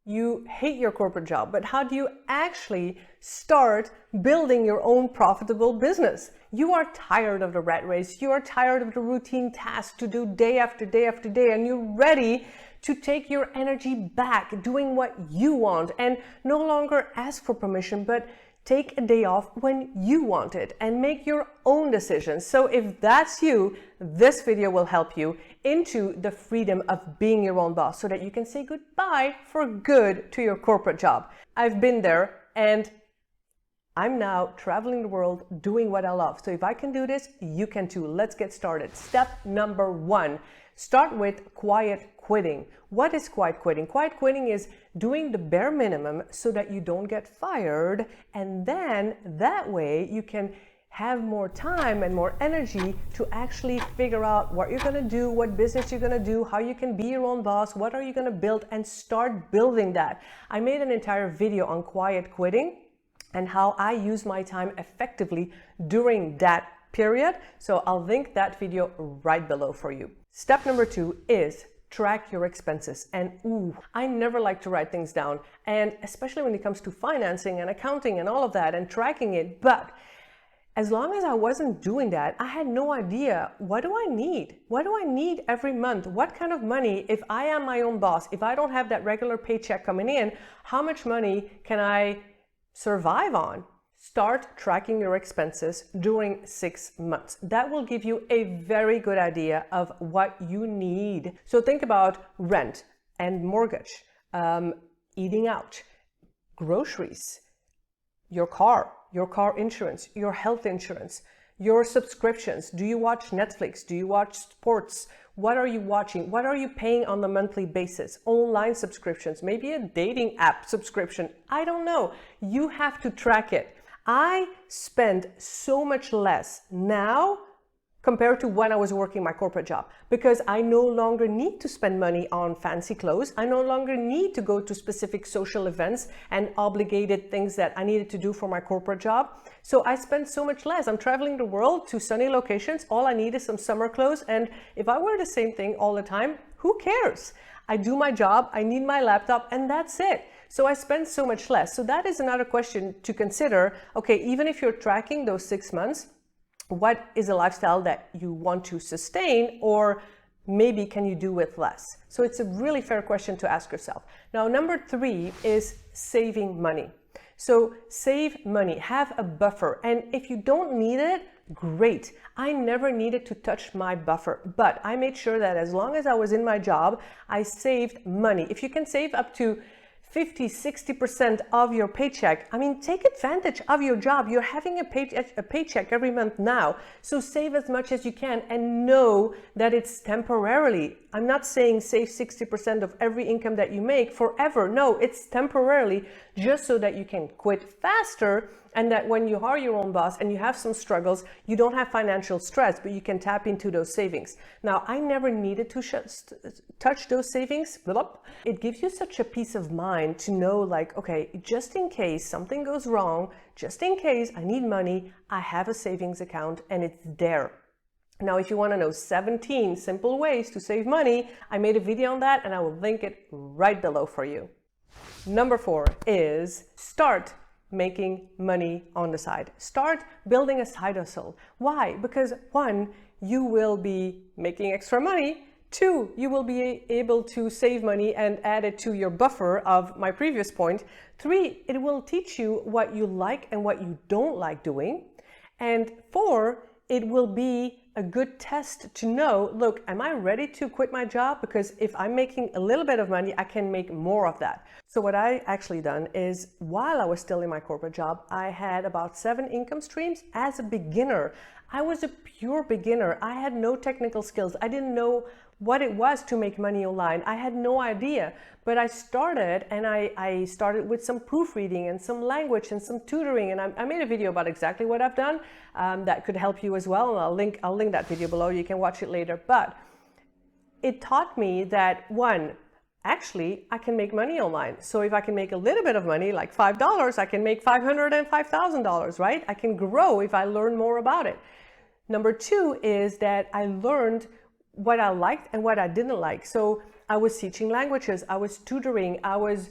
you hate your corporate job, but how do you actually start building your own profitable business? You are tired of the rat race. You are tired of the routine tasks to do day after day after day, and you're ready to take your energy back doing what you want and no longer ask for permission, but take a day off when you want it and make your own decisions. So if that's you, this video will help you into the freedom of being your own boss so that you can say goodbye for good to your corporate job. I've been there and I'm now traveling the world doing what I love. So if I can do this, you can too. Let's get started. Step number 1, start with quiet quitting. What is quiet quitting? Quiet quitting is doing the bare minimum so that you don't get fired, and then that way you can have more time and more energy to actually figure out what you're going to do, what business you're going to do, how you can be your own boss, what are you going to build, and start building that. I made an entire video on quiet quitting and how I use my time effectively during that period. So I'll link that video right below for you. Step number 2 is track your expenses. And I never like to write things down, and especially when it comes to financing and accounting and all of that and tracking it. But as long as I wasn't doing that, I had no idea, what do I need? What do I need every month? What kind of money, if I am my own boss, if I don't have that regular paycheck coming in, how much money can I survive on? Start tracking your expenses during 6 months. That will give you a very good idea of what you need. So think about rent and mortgage, eating out, groceries, your car insurance, your health insurance, your subscriptions. Do you watch Netflix? Do you watch sports? What are you watching? What are you paying on a monthly basis? Online subscriptions, maybe a dating app subscription. I don't know. You have to track it. I spend so much less now compared to when I was working my corporate job, because I no longer need to spend money on fancy clothes. I no longer need to go to specific social events and obligated things that I needed to do for my corporate job. So I spend so much less. I'm traveling the world to sunny locations. All I need is some summer clothes. And if I wear the same thing all the time, who cares? I do my job, I need my laptop, and that's it. So I spend so much less. So that is another question to consider. Okay, even if you're tracking those 6 months, what is a lifestyle that you want to sustain, or maybe can you do with less? So it's a really fair question to ask yourself. Now, number 3 is saving money. So save money, have a buffer. And if you don't need it, great. I never needed to touch my buffer, but I made sure that as long as I was in my job, I saved money. If you can save up to 50-60% of your paycheck, I mean, take advantage of your job. You're having a paycheck every month now, so save as much as you can and know that it's temporarily. I'm not saying save 60% of every income that you make forever. No, it's temporarily, just so that you can quit faster, and that when you are your own boss and you have some struggles, you don't have financial stress, but you can tap into those savings. Now, I never needed to touch those savings. It gives you such a peace of mind to know, like, okay, just in case something goes wrong, just in case I need money, I have a savings account and it's there. Now, if you want to know 17 simple ways to save money, I made a video on that and I will link it right below for you. Number 4 is start making money on the side. Start building a side hustle. Why? Because 1, you will be making extra money. 2, you will be able to save money and add it to your buffer of my previous point. 3, it will teach you what you like and what you don't like doing. And 4, it will be a good test to know, look, am I ready to quit my job? Because if I'm making a little bit of money, I can make more of that. So what I actually done is, while I was still in my corporate job, I had about 7 income streams as a beginner. I was a pure beginner. I had no technical skills. I didn't know what it was to make money online. I had no idea, but I started, and I started with some proofreading and some language and some tutoring, and I made a video about exactly what I've done that could help you as well, and I'll link that video below. You can watch it later. But it taught me that, 1, actually, I can make money online. So if I can make a little bit of money, like $5, I can make $500 and $5,000, right? I can grow if I learn more about it. Number 2 is that I learned what I liked and what I didn't like. So I was teaching languages, I was tutoring, I was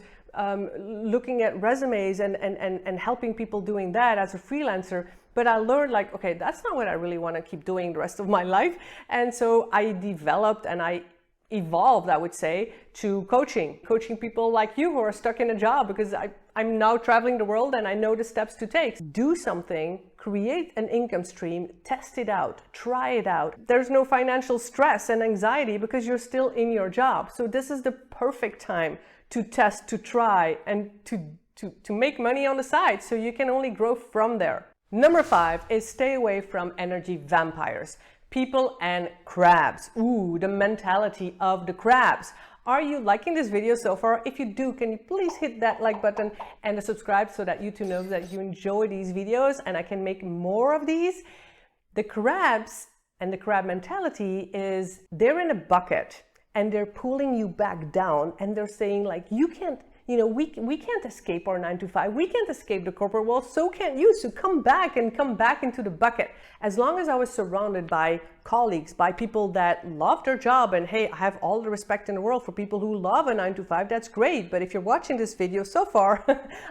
looking at resumes and helping people doing that as a freelancer. But I learned like, okay, that's not what I really want to keep doing the rest of my life. And so I developed and I evolved, I would say, to coaching people like you who are stuck in a job, because I'm now traveling the world and I know the steps to take. Do something, create an income stream, test it out, try it out. There's no financial stress and anxiety because you're still in your job. So this is the perfect time to test, to try, and to make money on the side, so you can only grow from there. Number 5 is stay away from energy vampires. People and crabs. Ooh, the mentality of the crabs. Are you liking this video so far? If you do, can you please hit that like button and the subscribe so that YouTube knows that you enjoy these videos and I can make more of these? The crabs and the crab mentality is they're in a bucket and they're pulling you back down, and they're saying like, you can't, we can't escape our 9 to 5. We can't escape the corporate world. So can't you. So come back into the bucket. As long as I was surrounded by colleagues, by people that love their job, and hey, I have all the respect in the world for people who love a 9 to 5. That's great. But if you're watching this video so far,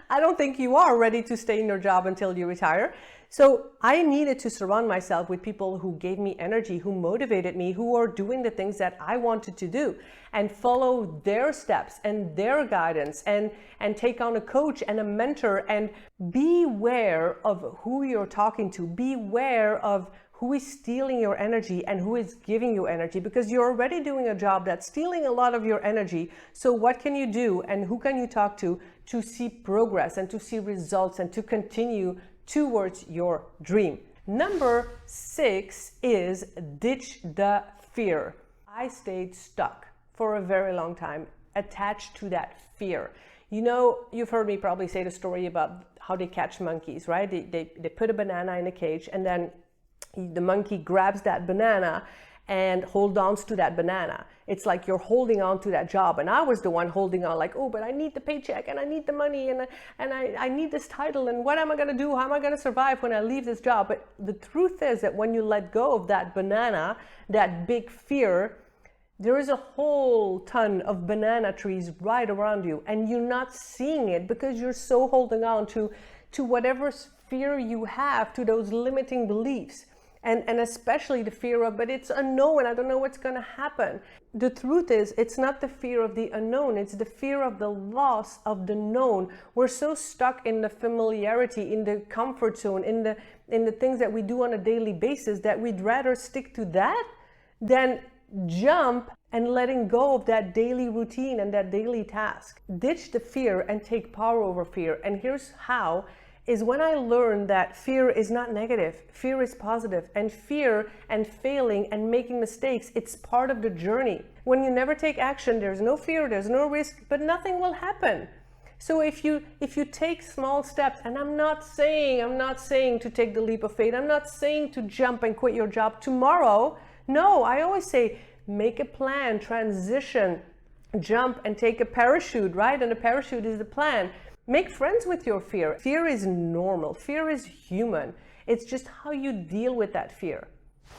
I don't think you are ready to stay in your job until you retire. So I needed to surround myself with people who gave me energy, who motivated me, who are doing the things that I wanted to do, and follow their steps and their guidance, and take on a coach and a mentor, and beware of who you're talking to. Beware of who is stealing your energy and who is giving you energy, because you're already doing a job that's stealing a lot of your energy. So what can you do and who can you talk to see progress and to see results and to continue towards your dream? Number 6 is ditch the fear. I stayed stuck for a very long time, attached to that fear. You've heard me probably say the story about how they catch monkeys, right? They put a banana in a cage, and then the monkey grabs that banana and holds on to that banana. It's like you're holding on to that job. And I was the one holding on, like, oh, but I need the paycheck and I need the money and I need this title, and what am I going to do? How am I going to survive when I leave this job? But the truth is that when you let go of that banana, that big fear, there is a whole ton of banana trees right around you, and you're not seeing it because you're so holding on to whatever fear you have, to those limiting beliefs. And especially the fear of, but it's unknown, I don't know what's going to happen. The truth is, it's not the fear of the unknown, it's the fear of the loss of the known. We're so stuck in the familiarity, in the comfort zone, in the things that we do on a daily basis, that we'd rather stick to that than jump and letting go of that daily routine and that daily task. Ditch the fear and take power over fear. And here's how. Is when I learned that fear is not negative, fear is positive, and fear and failing and making mistakes, it's part of the journey. When you never take action, there's no fear, there's no risk, but nothing will happen. So if you take small steps, and I'm not saying to take the leap of faith, I'm not saying to jump and quit your job tomorrow. No, I always say, make a plan, transition, jump and take a parachute, right? And a parachute is the plan. Make friends with your fear. Fear is normal. Fear is human. It's just how you deal with that fear.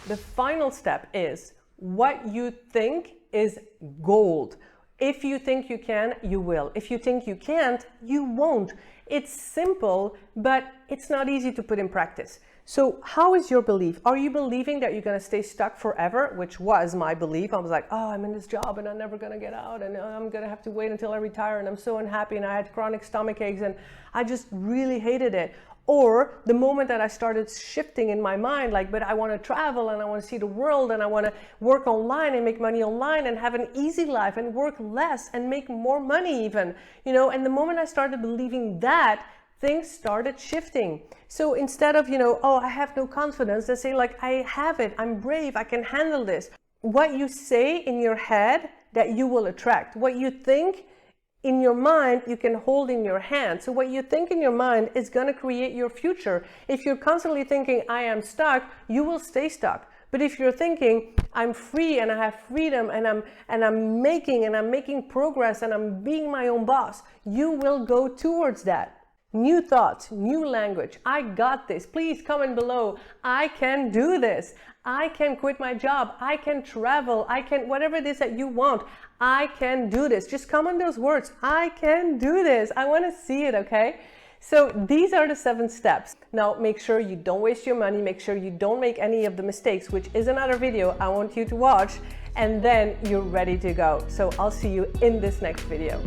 The final step is what you think is gold. If you think you can, you will. If you think you can't, you won't. It's simple, but it's not easy to put in practice. So how is your belief? Are you believing that you're going to stay stuck forever? Which was my belief. I was like, oh, I'm in this job and I'm never going to get out, and I'm going to have to wait until I retire, and I'm so unhappy, and I had chronic stomach aches and I just really hated it. Or the moment that I started shifting in my mind, like, but I want to travel and I want to see the world and I want to work online and make money online and have an easy life and work less and make more money even, and the moment I started believing that, things started shifting. So instead of, oh, I have no confidence, they say like, I have it, I'm brave, I can handle this. What you say in your head, that you will attract. What you think in your mind, you can hold in your hand. So what you think in your mind is going to create your future. If you're constantly thinking, I am stuck, you will stay stuck. But if you're thinking, I'm free and I have freedom and I'm making progress and I'm being my own boss, you will go towards that. new thoughts, new language. I got this. Please comment below. I can do this. I can quit my job. I can travel. I can, whatever it is that you want. I can do this. Just comment those words. I can do this. I want to see it, okay? So these are the 7 steps. Now make sure you don't waste your money. Make sure you don't make any of the mistakes, which is another video I want you to watch. And then you're ready to go. So I'll see you in this next video.